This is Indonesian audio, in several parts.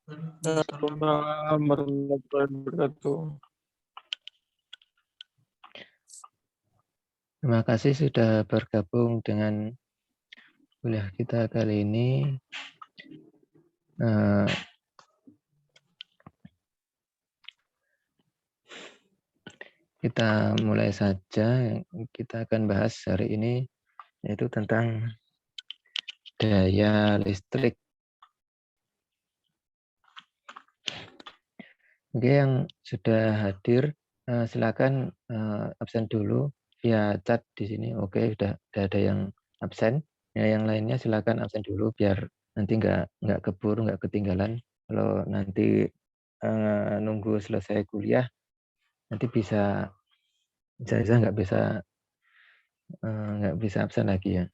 Waalaikumsalam warahmatullahi wabarakatuh. Terima kasih sudah bergabung dengan kuliah kita kali ini. Kita mulai saja. Yang kita akan bahas hari ini yaitu tentang daya listrik. Oke, yang sudah hadir silakan absen dulu via chat di sini. Oke, sudah ada yang absen. Ya, yang lainnya silakan absen dulu biar nanti nggak keburu, nggak ketinggalan. Kalau nanti nunggu selesai kuliah, nanti bisa nggak bisa absen lagi ya.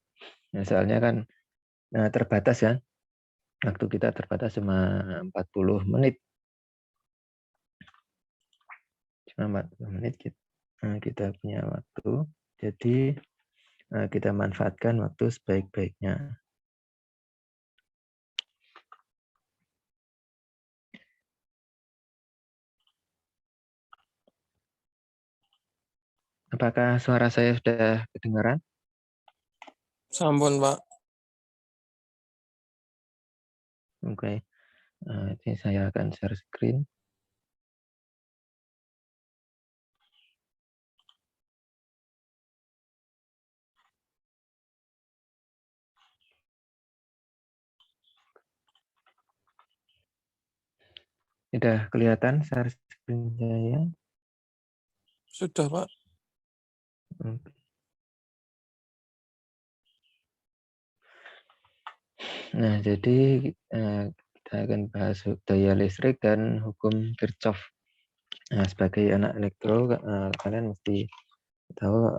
Nah, soalnya kan terbatas ya. Waktu kita terbatas cuma 40 menit. Cuma 40 menit kita punya waktu. Jadi kita manfaatkan waktu sebaik-baiknya. Apakah suara saya sudah kedengaran? Sampun, Pak. Oke. Ini saya akan share screen. Sudah kelihatan share screen saya? Sudah, Pak. Oke. Nah, jadi kita akan bahas daya listrik dan hukum Kirchhoff. Nah, sebagai anak elektro, kalian mesti tahu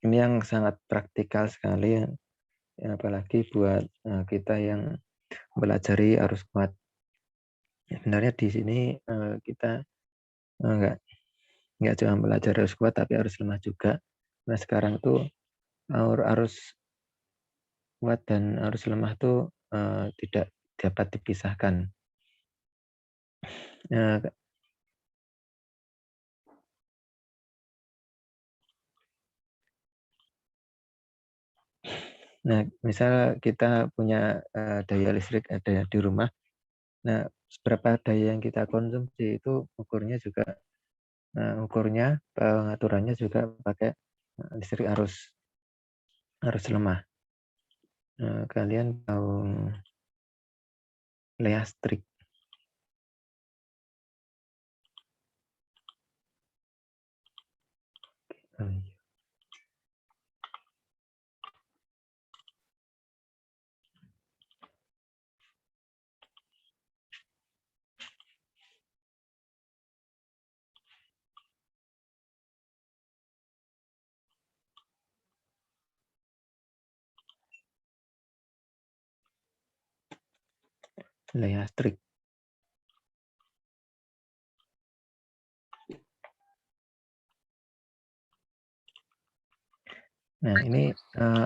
ini yang sangat praktikal sekali, ya, apalagi buat kita yang belajari arus kuat. Ya, sebenarnya di sini kita nggak cuma belajar arus kuat, tapi arus lemah juga. Nah, sekarang tuh arus kuat dan arus lemah tuh tidak dapat dipisahkan. Nah, misal kita punya daya listrik ada di rumah. Nah, seberapa daya yang kita konsumsi itu ukurnya pengaturannya juga pakai listrik arus lemah. Kalian tahu listrik? Listrik. Nah, ini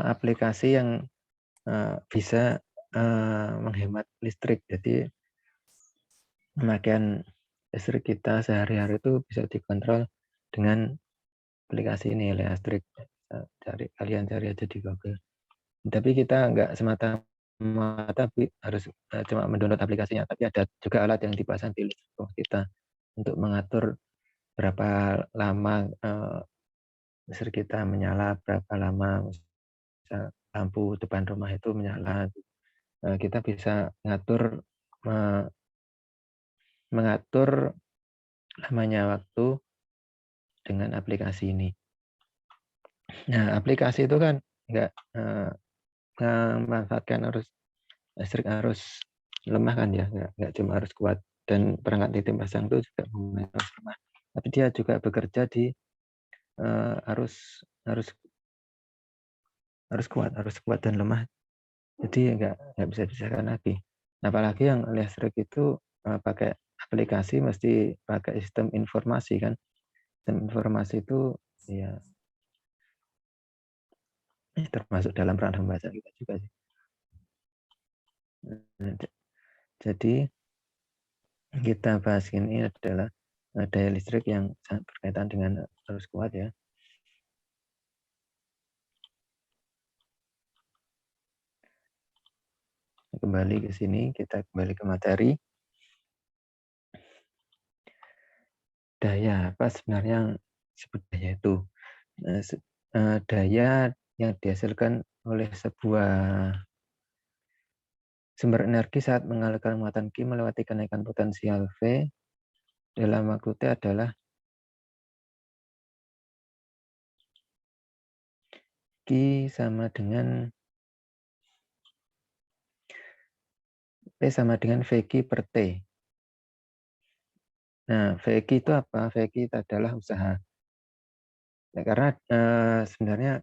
aplikasi yang bisa menghemat listrik. Jadi pemakaian listrik kita sehari-hari itu bisa dikontrol dengan aplikasi ini, listrik. Kalian cari aja di Google. Tapi kita nggak semata-mata harus cuma mendownload aplikasinya, tapi ada juga alat yang dipasang di rumah kita untuk mengatur berapa lama listrik kita menyala, berapa lama lampu depan rumah itu menyala. Kita bisa mengatur lamanya waktu dengan aplikasi ini. Nah, aplikasi itu kan nggak memanfaatkan listrik arus lemah kan ya, nggak cuma arus kuat, dan perangkat titik pasang itu juga menggunakan arus lemah, tapi dia juga bekerja di arus kuat dan lemah, jadi nggak bisa dipisahkan lagi. Apalagi yang listrik itu pakai aplikasi, mesti pakai sistem informasi kan. Sistem informasi itu ya termasuk dalam ranah pembahasan kita juga sih. Jadi kita bahas ini adalah daya listrik yang sangat berkaitan dengan arus kuat ya. Kembali ke sini, kita kembali ke materi. Daya, apa sebenarnya yang disebut daya itu? Daya yang dihasilkan oleh sebuah sumber energi saat mengalirkan muatan Q melewati kenaikan potensial V dalam waktu T adalah Q sama dengan P sama dengan VQ per T. Nah, VQ itu apa? VQ itu adalah usaha. Nah, karena sebenarnya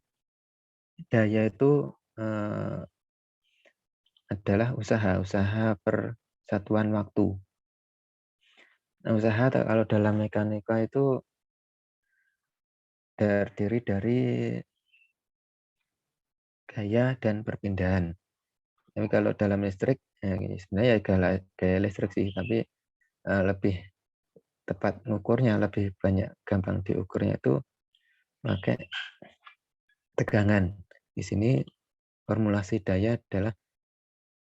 daya itu adalah usaha per satuan waktu. Nah, usaha kalau dalam mekanika itu terdiri dari gaya dan perpindahan. Tapi kalau dalam listrik, sebenarnya ya gaya listrik sih, tapi lebih tepat mengukurnya, lebih banyak gampang diukurnya itu pakai tegangan. Di sini formulasi daya adalah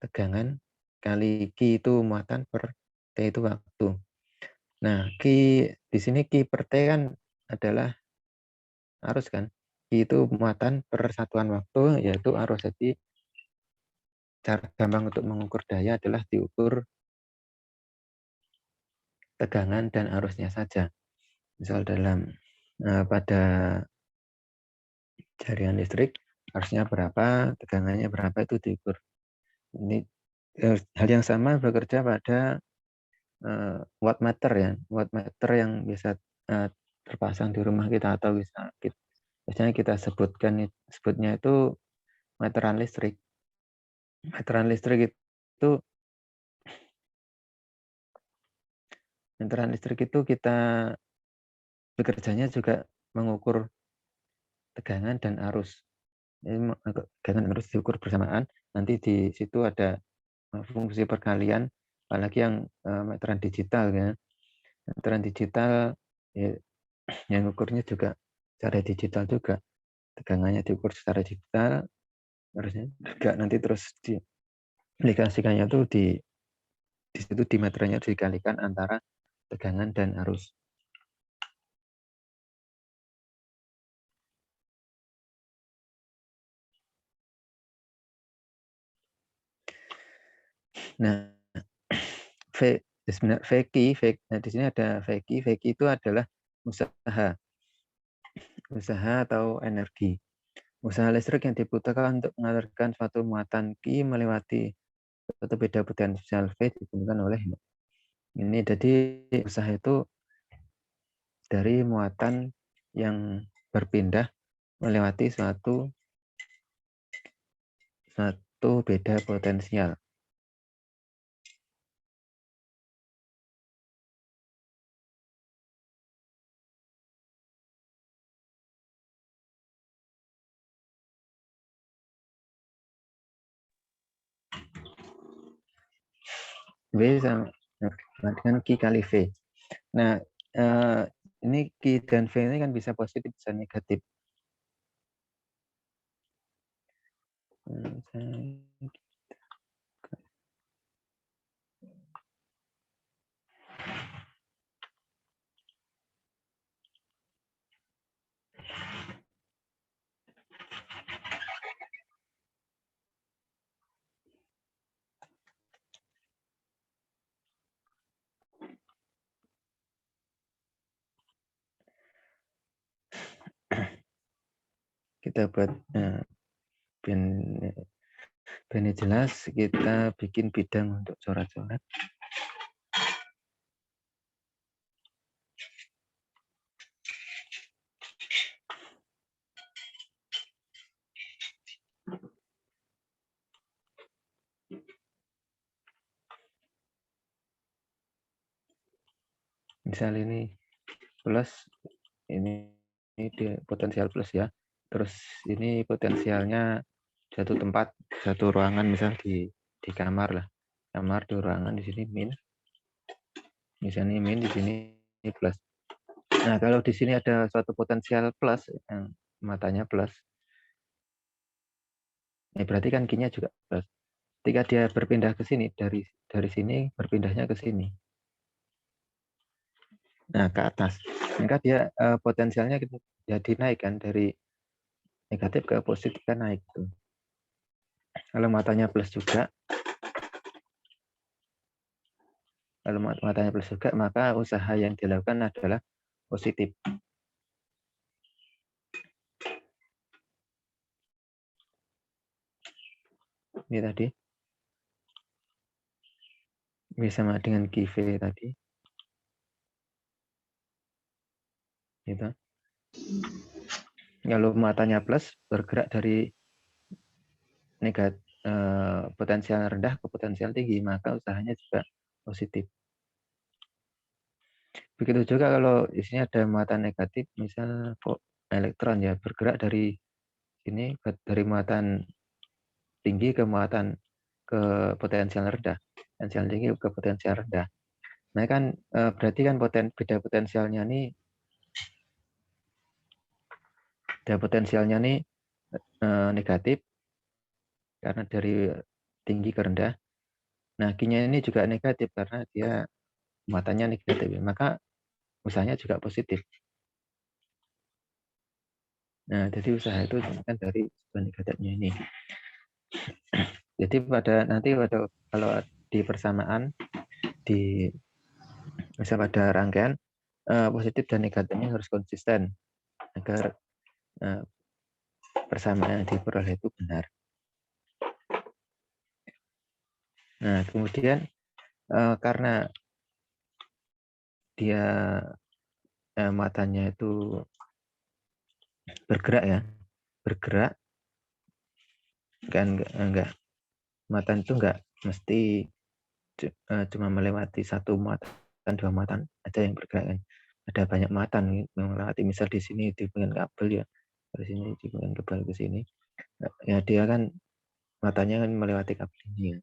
tegangan kali Q itu muatan per T itu waktu. Nah, Q di sini Q per T kan adalah arus kan. Q itu muatan per satuan waktu yaitu arus. Jadi cara gampang untuk mengukur daya adalah diukur tegangan dan arusnya saja. Misal dalam pada jaringan listrik arusnya berapa, tegangannya berapa itu diukur. Ini hal yang sama bekerja pada wattmeter ya, wattmeter yang bisa terpasang di rumah kita atau bisa biasanya kita sebutnya itu meteran listrik. Meteran listrik itu kita bekerjanya juga mengukur tegangan dan arus. Ini tegangan dan arus diukur bersamaan. Nanti di situ ada fungsi perkalian, apalagi yang meteran digital ya. Meteran digital ya, yang ukurnya juga secara digital juga. Tegangannya diukur secara digital, harusnya juga nanti terus diaplikasikannya tuh di situ di meterannya dikalikan antara tegangan dan arus. Nah, nah di sini ada VQ itu adalah usaha atau energi. Usaha listrik yang dibutuhkan untuk mengalirkan suatu muatan Q melewati suatu beda potensial V ditentukan oleh ini. Jadi usaha itu dari muatan yang berpindah melewati suatu beda potensial. V sama dengan Q kali V. Nah, ini Q dan V ini kan bisa positif, bisa negatif. Kita buat biar ini jelas, kita bikin bidang untuk coret-coret. Misal ini plus, ini potensial plus ya. Terus ini potensialnya satu tempat, satu ruangan, misal di kamar lah. Kamar di ruangan di sini min. Misalnya min, di sini plus. Nah, kalau di sini ada suatu potensial plus, yang matanya plus, berarti kan Q-nya juga plus. Ketika dia berpindah ke sini, dari sini berpindahnya ke sini. Nah, ke atas. Maka dia potensialnya jadi naik kan, dari negatif ke positif kan naik tuh. Kalau matanya plus juga, maka usaha yang dilakukan adalah positif. Ini tadi. Ini sama dengan QV tadi. Gitu. Kalau matanya plus, bergerak dari negatif, potensial rendah ke potensial tinggi, maka usahanya juga positif. Begitu juga kalau di sini ada muatan negatif, misal elektron ya bergerak dari sini dari muatan tinggi ke muatan ke potensial rendah, potensial tinggi ke potensial rendah. Nah kan berarti kan beda potensialnya nih, negatif karena dari tinggi ke rendah. Nah Q-nya ini juga negatif karena dia muatannya negatif, maka usahanya juga positif. Nah, jadi usaha itu kan dari negatifnya ini. Jadi kalau di persamaan misal pada rangkaian positif dan negatifnya harus konsisten agar persamaan yang diperoleh itu benar. Nah, kemudian karena dia matanya itu bergerak kan, enggak, mata itu enggak mesti cuma melewati satu muatan, dua muatan, ada yang bergerak kan. Ada banyak muatan melewati, misal di sini di bagian kabel ya, dari sini di bagian kabel ke sini. Ya dia kan matanya kan melewati kabel ini ya.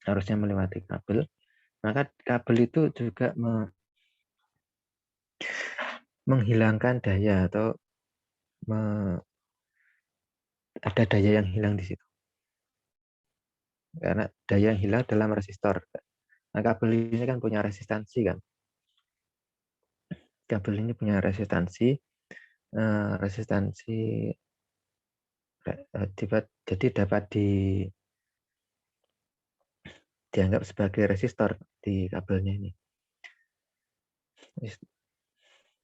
Harusnya melewati kabel. Maka kabel itu juga menghilangkan daya atau ada daya yang hilang di situ. Karena daya yang hilang dalam resistor. Nah, kabel ini kan punya resistansi kan. Kabel ini punya resistansi, jadi dapat dianggap sebagai resistor di kabelnya ini.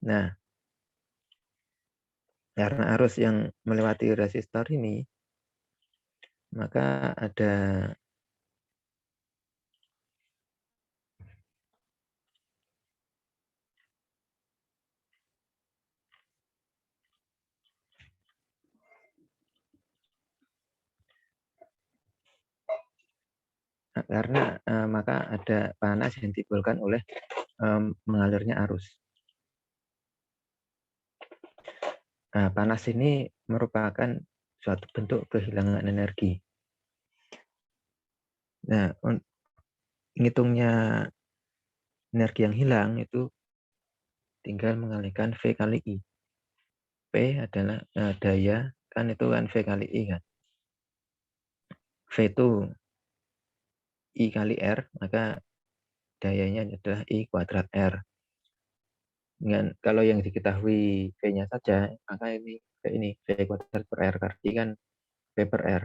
Nah, karena arus yang melewati resistor ini, maka ada maka ada panas yang ditimbulkan oleh mengalirnya arus. Nah, panas ini merupakan suatu bentuk kehilangan energi. Nah, ngitungnya energi yang hilang itu tinggal mengalihkan V kali I. P adalah daya, kan itu kan V kali I kan. V itu I kali R, maka dayanya adalah I kuadrat R. Dengan kalau yang diketahui V-nya saja, maka ini V kuadrat per R, karena kan V per R.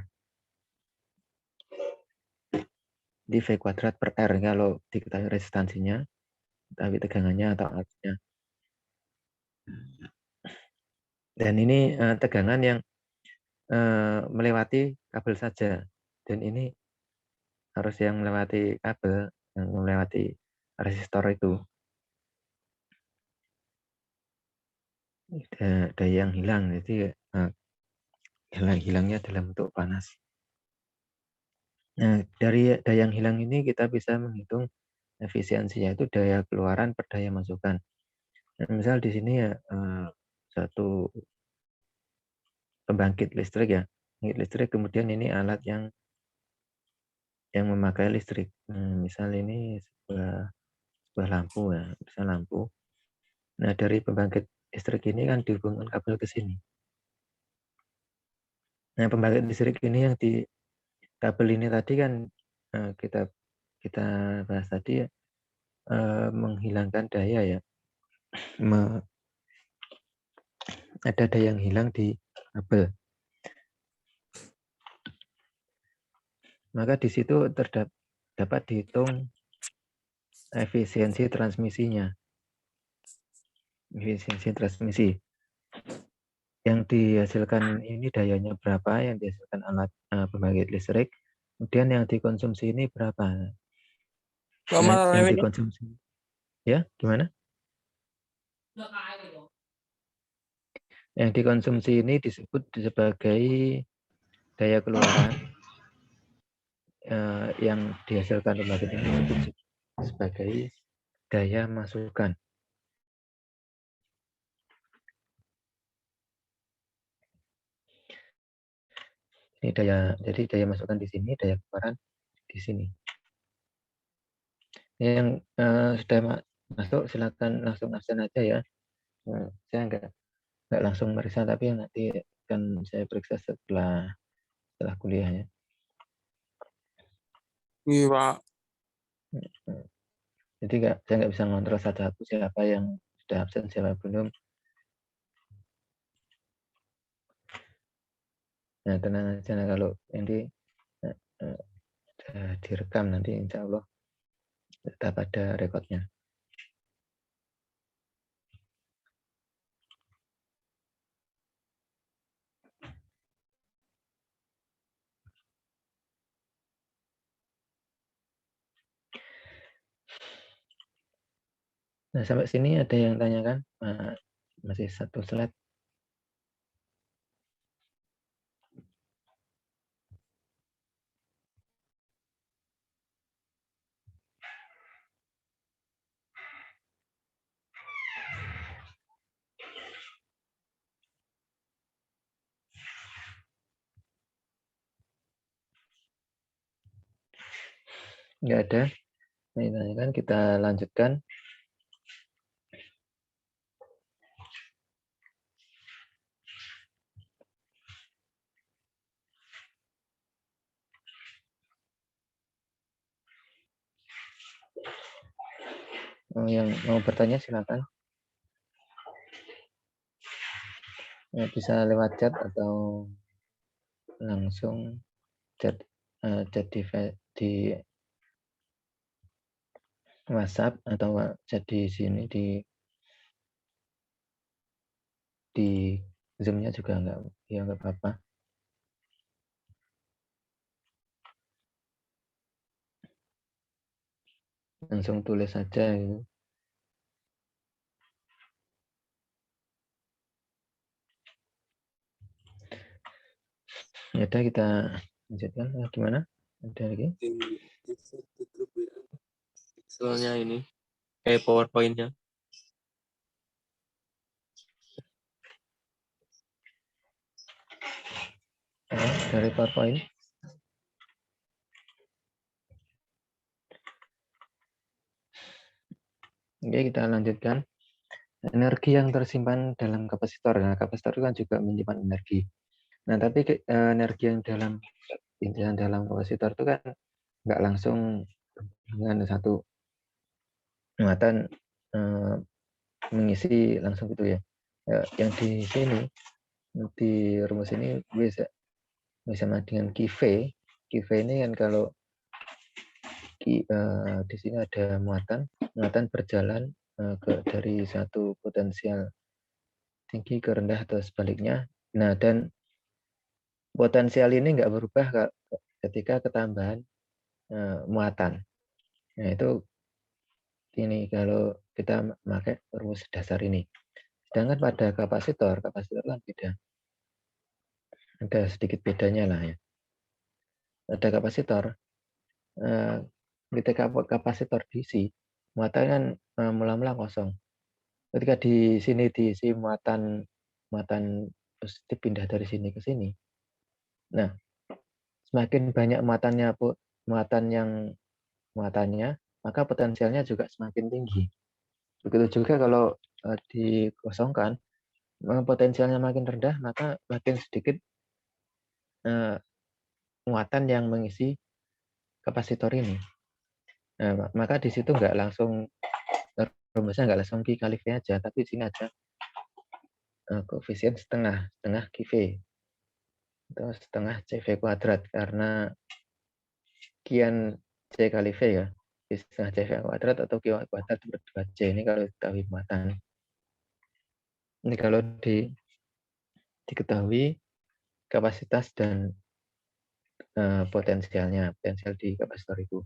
Di V kuadrat per R kalau diketahui resistansinya, tapi tegangannya atau arusnya. Dan ini tegangan yang melewati kabel saja. Dan ini harus yang melewati kabel, yang melewati resistor itu. Daya yang hilang, jadi hilangnya dalam bentuk panas. Nah, dari daya yang hilang ini kita bisa menghitung efisiensinya, itu daya keluaran per daya masukan. Nah, misal di sini ya satu pembangkit listrik ya, pembangkit listrik, kemudian ini alat yang memakai listrik. Misal ini sebuah lampu ya, bisa lampu. Nah, dari pembangkit listrik ini kan dihubungkan kabel ke sini. Nah, pembangkit listrik ini yang di kabel ini tadi kan kita bahas tadi menghilangkan daya ya. Ada daya yang hilang di kabel. Maka di situ dapat dihitung efisiensi transmisinya. Efisiensi transmisi. Yang dihasilkan ini dayanya berapa, yang dihasilkan alat pembangkit listrik, kemudian yang dikonsumsi ini berapa. Yang dikonsumsi. Ya, gimana? Yang dikonsumsi ini disebut sebagai daya keluaran, yang dihasilkan pembangkit ini disebut sebagai daya masukan. Ini jadi daya masukan di sini, daya keluaran di sini. Yang sudah masuk silakan langsung absen aja ya. Saya nggak langsung meriksa, tapi nanti akan saya periksa setelah kuliahnya. Iya, Pak. Jadi saya nggak bisa ngontrol satu-satu siapa yang sudah absen, siapa belum. Nah, tenang aja, nah, kalau nanti direkam nanti insya Allah tetap ada rekodnya. Nah, sampai sini ada yang tanyakan? Masih satu slide. Nggak ada. Nah, kan kita lanjutkan. Yang mau bertanya silakan. Ya, bisa lewat chat atau langsung chat di WhatsApp atau chat di sini di Zoom-nya juga nggak apa-apa. Langsung tulis saja gitu. Ya udah, kita lanjutkan. Gimana? Ada lagi? Excelnya ini, PowerPoint-nya. Dari PowerPoint. Oke, kita lanjutkan. Energi yang tersimpan dalam kapasitor. Nah, kapasitor kan juga menyimpan energi. Nah, tapi energi yang dalam kapasitor itu kan nggak langsung dengan satu muatan mengisi langsung gitu ya. Yang di sini, di rumus ini bisa sama dengan QV. QV ini kan kalau di sini ada muatan berjalan dari satu potensial tinggi ke rendah atau sebaliknya. Nah, dan potensial ini nggak berubah ketika ketambahan muatan. Nah, itu ini kalau kita pakai rumus dasar ini. Sedangkan pada kapasitor kan beda. Ada sedikit bedanya lah ya. Pada kapasitor, ketika kapasitor diisi, muatan kan mula-mula kosong. Ketika di sini diisi muatan positif pindah dari sini ke sini. Nah, semakin banyak muatannya maka potensialnya juga semakin tinggi. Begitu juga kalau dikosongkan, potensialnya makin rendah, maka makin sedikit muatan yang mengisi kapasitor ini. Nah, maka di situ nggak langsung rumusnya nggak langsung Q kali V aja, tapi di sini ada koefisien setengah QV atau setengah CV kuadrat, karena kian C kali V ya, setengah CV kuadrat atau Q kuadrat per 2C ini kalau diketahui muatan. Ini kalau diketahui kapasitas dan potensial di kapasitor itu.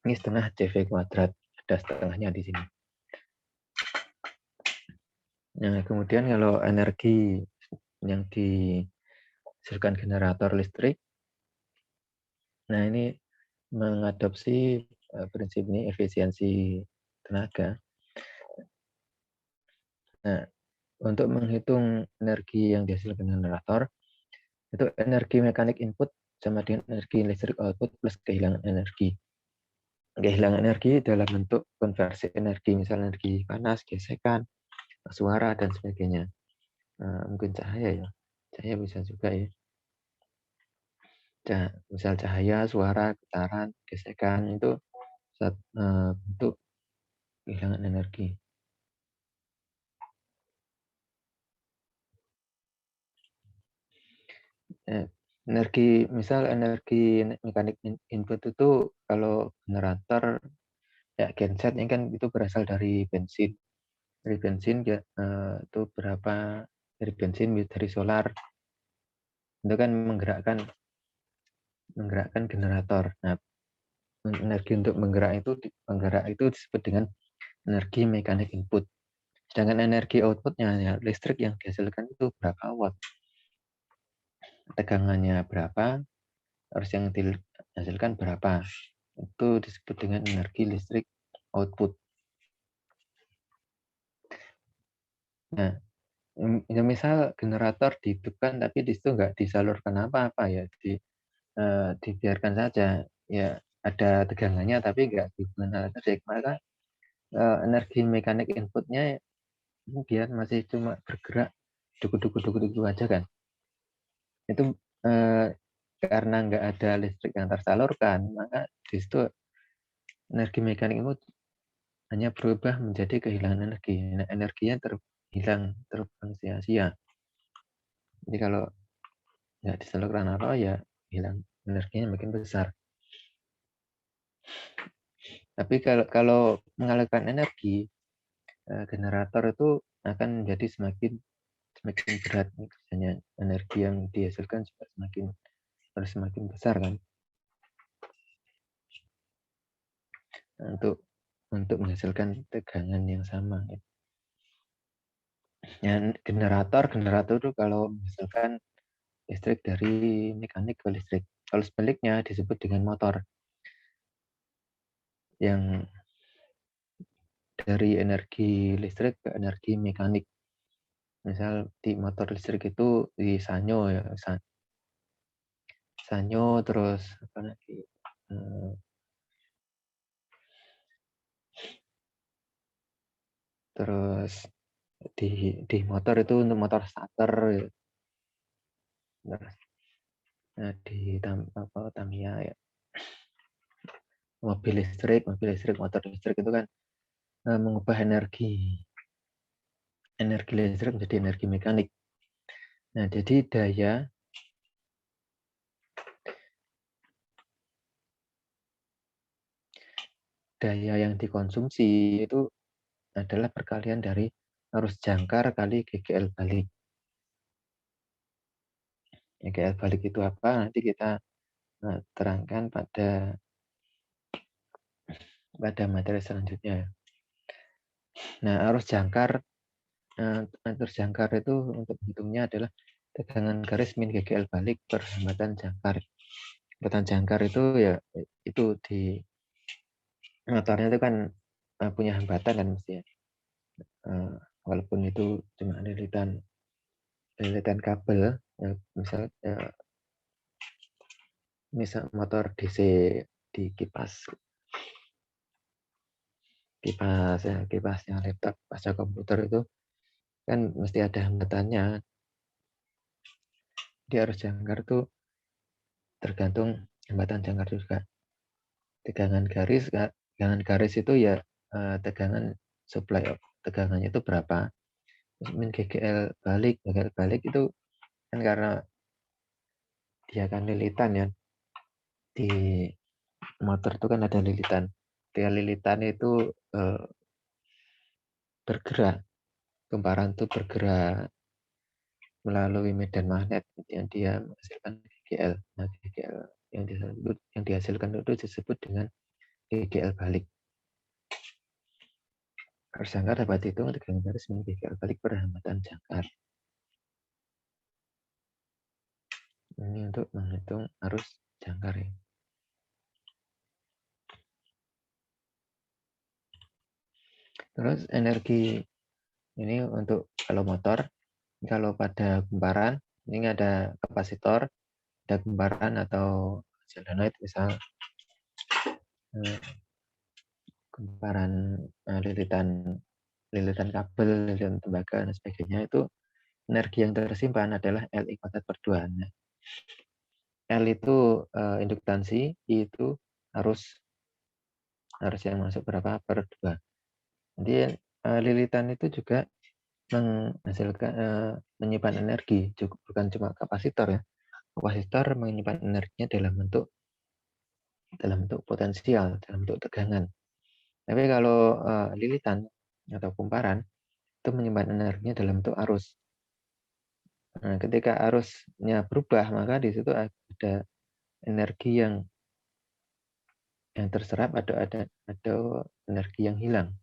Ini setengah CV kuadrat, ada setengahnya di sini. Nah, kemudian kalau energi yang dihasilkan generator listrik, nah ini mengadopsi prinsip ini, efisiensi tenaga. Nah, untuk menghitung energi yang dihasilkan generator, itu energi mekanik input sama dengan energi listrik output plus kehilangan energi. Kehilangan energi dalam bentuk konversi energi, misalnya energi panas, gesekan, suara, dan sebagainya. Mungkin cahaya ya. Cahaya bisa juga ya. Misal cahaya, suara, getaran, gesekan, itu bentuk kehilangan energi. Misal energi mekanik input itu kalau generator ya genset ini kan itu berasal dari bensin. Dari bensin ya, itu berapa dari bensin, dari solar. Itu kan menggerakkan generator. Nah, energi untuk menggerak itu disebut dengan energi mekanik input. Sedangkan energi outputnya ya, listrik yang dihasilkan itu berapa watt. Tegangannya berapa, harus yang dihasilkan berapa. Itu disebut dengan energi listrik output. Nah, misal generator dihidupkan tapi di situ nggak disalurkan apa-apa ya, dibiarkan saja ya, ada tegangannya tapi nggak digunakan saja, maka energi mekanik inputnya dia masih cuma bergerak duku aja kan. Itu karena nggak ada listrik yang tersalurkan, maka di situ energi mekanik input hanya berubah menjadi kehilangan energi. Nah, energinya terbuang sia-sia. Jadi kalau nggak disalurkan apa ya hilang, energinya makin besar. Tapi kalau mengalirkan energi, generator itu akan menjadi semakin berat kerjanya. Energi yang dihasilkan juga harus semakin besar kan, untuk menghasilkan tegangan yang sama. Ya, generator itu kalau misalkan listrik dari mekanik ke listrik. Kalau sebaliknya disebut dengan motor, yang dari energi listrik ke energi mekanik. Misal di motor listrik itu di sanyo ya, sanyo, terus apa lagi, terus di motor itu untuk motor starter ya. Nah, di Tamiya ya, mobil listrik, motor listrik itu kan mengubah energi listrik menjadi energi mekanik. Nah, jadi daya yang dikonsumsi itu adalah perkalian dari arus jangkar kali GGL balik. GGL balik itu apa? Nanti kita terangkan pada materi selanjutnya. Nah, arus jangkar itu untuk menghitungnya adalah tegangan garis min GGL balik per hambatan jangkar. Hambatan jangkar itu ya itu di motornya itu kan punya hambatan kan mesti ya. Walaupun itu cuma lilitan kabel, misal motor DC di kipasnya laptop, kipasnya komputer itu kan mesti ada hambatannya. Dia harus jangkar tuh tergantung hambatan jangkar juga. Tegangan garis itu ya tegangan supply tegangannya itu berapa. Min GGL balik itu kan karena dia kan lilitan ya. Di motor itu kan ada lilitan. Dia lilitan itu bergerak. Kumparan itu bergerak melalui medan magnet yang dia menghasilkan GGL. Nah, GGL yang dihasilkan itu disebut dengan GGL balik. Arus jangkar dapat dihitung tegangan garis min GGL balik per hambatan jangkar. Ini untuk menghitung arus jangkar ya. Terus energi ini untuk kalau motor, kalau pada kumparan ini ada kapasitor, ada kumparan atau solenoid misal kumparan lilitan kabel, lilitan tembaga dan sebagainya itu energi yang tersimpan adalah Li kuadrat per 2. Nah, L itu induktansi, I itu arus yang masuk berapa per 2. Jadi lilitan itu juga menghasilkan menyimpan energi, bukan cuma kapasitor ya. Kapasitor menyimpan energinya dalam bentuk potensial, dalam bentuk tegangan. Tapi kalau lilitan atau kumparan itu menyimpan energinya dalam bentuk arus. Nah, ketika arusnya berubah, maka di situ ada energi yang terserap, ada energi yang hilang.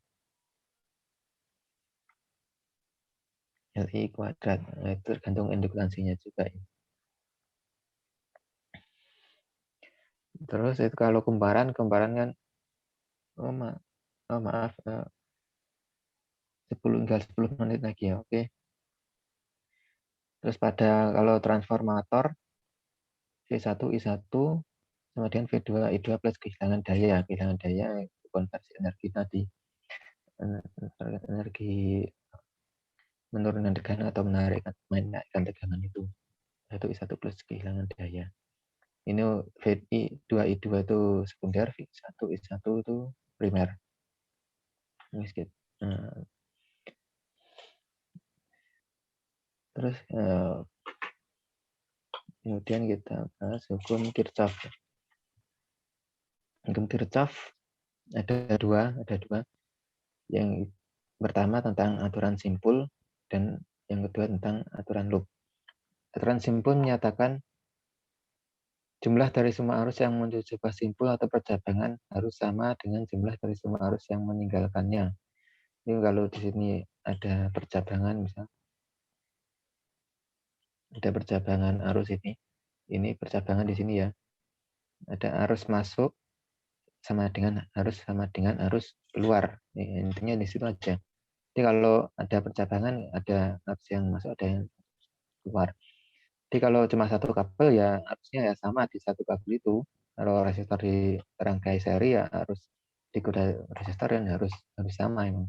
Li kuadrat, nah, itu tergantung induktansinya juga. Terus itu kalau kumparan kan maaf 10 menit lagi ya, oke. Terus kalau transformator V1 I1 sama dengan V2 I2 plus kehilangan daya konversi energi tadi, energi menurunkan tegangan atau menaikkan tegangan itu. I1 plus kehilangan daya. Ini V2 I2 itu sekunder, V1 I1 itu primer. Terus kemudian kita bahas hukum Kirchhoff. Hukum Kirchhoff ada dua. Yang pertama tentang aturan simpul dan yang kedua tentang aturan loop. Aturan simpul menyatakan jumlah dari semua arus yang menuju sebuah simpul atau percabangan harus sama dengan jumlah dari semua arus yang meninggalkannya. Ini kalau di sini ada percabangan misal, ada percabangan arus ini percabangan di sini ya. Ada arus masuk sama dengan arus keluar. Intinya di situ aja. Jadi kalau ada percabangan, ada arus yang masuk, ada yang keluar. Jadi kalau cuma satu kabel ya arusnya ya sama di satu kabel itu. Kalau resistor di rangkai seri ya harus di resistor yang harus sama emang.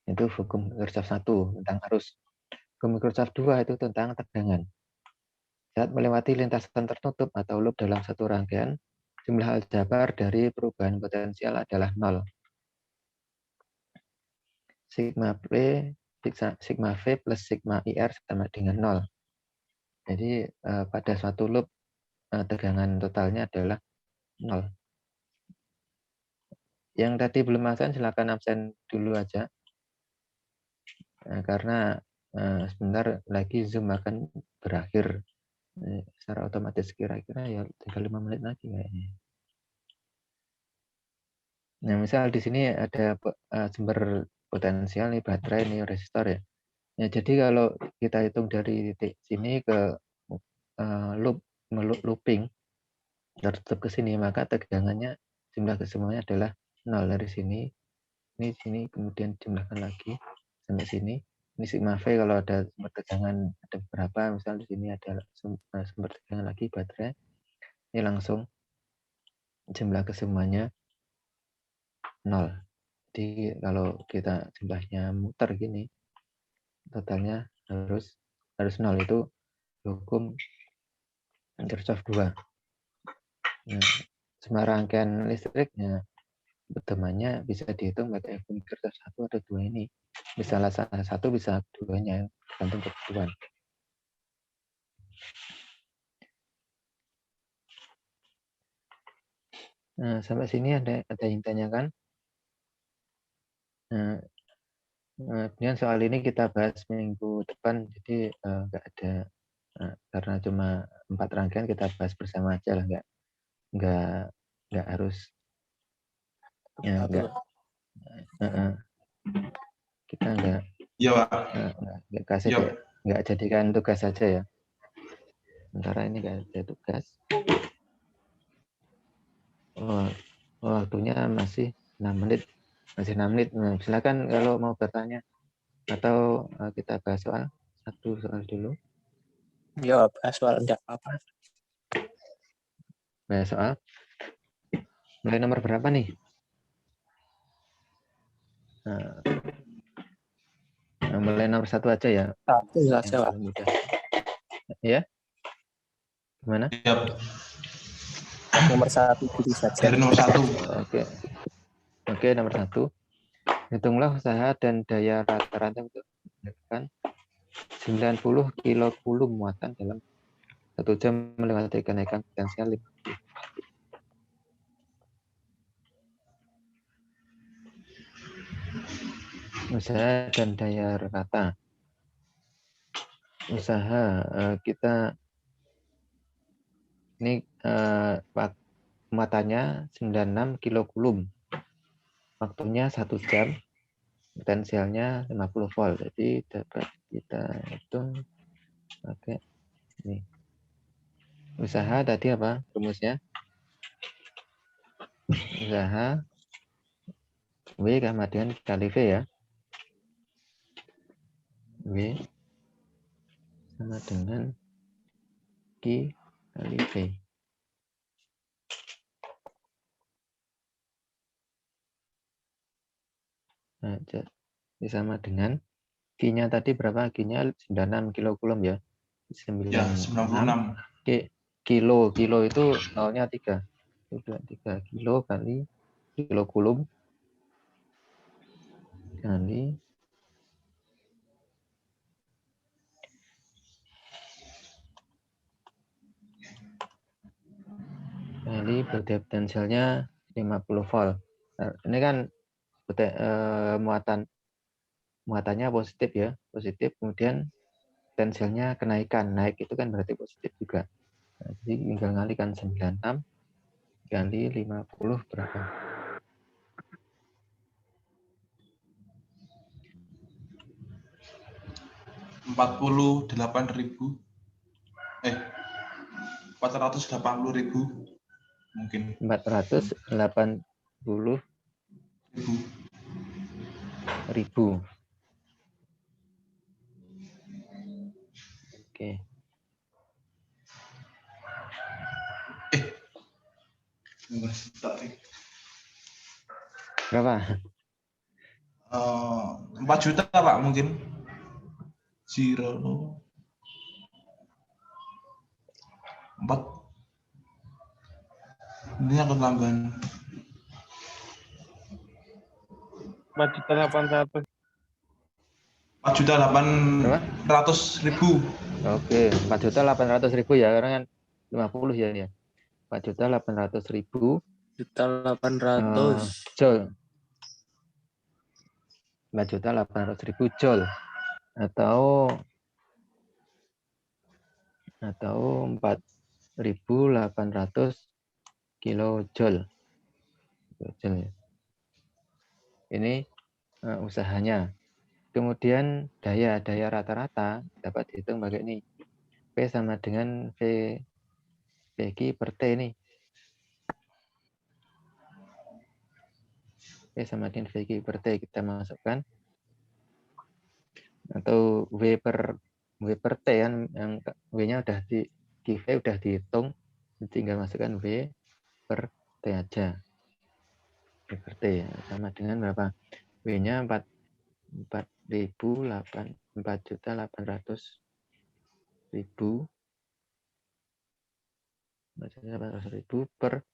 Itu hukum Kirchhoff 1 tentang arus. Hukum Kirchhoff 2 itu tentang tegangan. Saat melewati lintasan tertutup atau loop dalam satu rangkaian, jumlah aljabar dari perubahan potensial adalah 0. Sigma V plus sigma IR sama dengan 0. Jadi pada suatu loop tegangan totalnya adalah 0. Yang tadi belum absen silakan absen dulu aja. Karena sebentar lagi Zoom akan berakhir. Secara otomatis kira-kira ya tinggal 5 menit lagi kayaknya. Nah, misal di sini ada sumber potensial nih, baterai nih, resistor ya. Ya, jadi kalau kita hitung dari titik sini ke looping tertutup ke sini, maka tegangannya jumlah kesemuanya adalah 0 dari sini. Ini sini kemudian jumlahkan lagi sampai sini. Ini sigma V kalau ada sumber tegangan ada beberapa, misal di sini ada sumber tegangan lagi baterai. Ini langsung jumlah kesemuanya 0. Jadi kalau kita jumlahnya muter gini, totalnya harus 0. Itu hukum Kirchhoff 2. Nah, semua rangkaian listriknya pertemuannya bisa dihitung pakai hukum Kirchhoff 1 atau 2 ini. Bisa salah satu, bisa keduanya, tergantung kebutuhan. Nah, sampai sini ada yang tanyakan? Nah, kemudian soal ini kita bahas minggu depan, jadi nggak ada, karena cuma 4 rangkaian kita bahas bersama aja lah, nggak harus, ya Satu, Pak. kita nggak Iya, Pak. kasih Iya. nggak jadikan tugas saja ya. Sementara ini nggak ada tugas. Waktunya masih 6 menit. Masih 6 menit. Nah, silakan kalau mau bertanya atau kita bahas satu soal dulu. Ya, bahas soal enggak apa-apa. Bahas soal. Mulai nomor berapa nih? Mulai nomor 1 aja ya. Satu Yang saja, Pak. paling mudah. Ya? Gimana? Iya. Nomor 1 dulu saja. Dari nomor 1. Oke, nomor 1. Hitunglah usaha dan daya rata-rata untuk menekan 90 kilokulum muatan dalam 1 jam melewati kenaikan potensial 50. Usaha dan daya rata. Usaha kita ini muatannya 96 kilokulum. Waktunya 1 jam. Potensialnya 50 volt. Jadi dapat kita hitung pakai ini. Usaha tadi apa rumusnya? Usaha W sama dengan kali V ya. W sama dengan Q kali V. Nah, jadi sama dengan Q-nya tadi berapa? Q-nya 96 kilokulum ya. 96. Ya, 96. Kilo itu nolnya 3. 3 kilo kali kilokulum kali potensialnya 50 volt. Nah, ini kan muatannya positif ya, positif, kemudian potensialnya kenaikan, naik itu kan berarti positif juga. Nah, jadi tinggal ngalikan 96 kali 50 berapa? 48.000. 480.000 mungkin. 480.000. Oke. Berapa? 4 juta Pak mungkin. 4. Ini aku tambahan. 4.800.000. 4.800.000. Oke, 4.800.000 ya, karena kan 50 ya ini ya. 4.800.000 1.800.000. joule. 4.800.000 joule atau 4.800 kilojoule. Ini usahanya. Kemudian daya rata-rata dapat dihitung pakai ini. P sama dengan VQ per T ini. P sama dengan VQ per T kita masukkan. Atau W per T kan, yang W-nya udah V udah dihitung, tinggal masukkan W per T aja. V per T ya. Sama dengan berapa? W-nya 4.800.000 per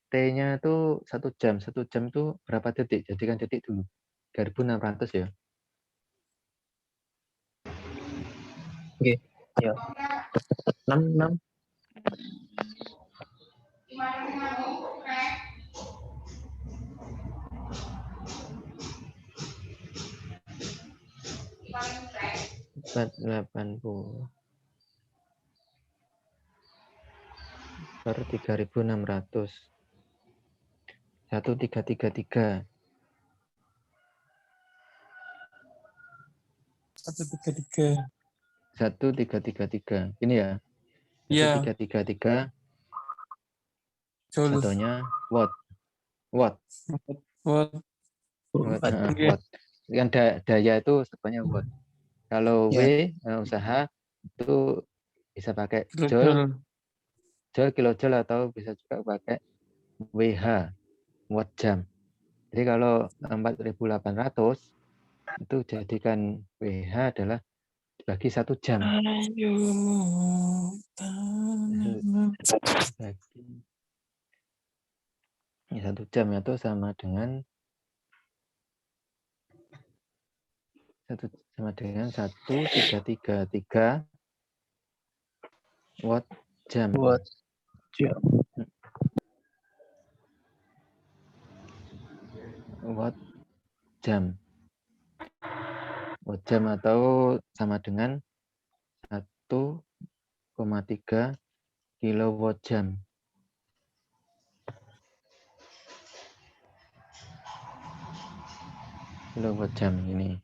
T-nya itu 1 jam. 1 jam itu berapa detik? Jadikan detik dulu. 3.600 ya. Oke. Ya. 6. 480 per 3.600. 1333. 133. 1333. Ini ya. Iya. 1333. Joule. Satunya watt. Watt. Watt. Oke. Watt. Yang daya itu sebutnya watt. Kalau Ya. W usaha itu bisa pakai joule, Kilojoule. kilojoule atau bisa juga pakai WH, watt jam. Jadi kalau 4.800 itu jadikan WH adalah dibagi 1 jam. Ayo Bagi 1 jam itu sama dengan 1,333 watt jam. Watt jam. Watt jam. Watt jam atau sama dengan 1,3 kilowatt jam. Kilowatt jam ini.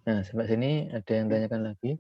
Nah, sampai sini ada yang tanyakan lagi?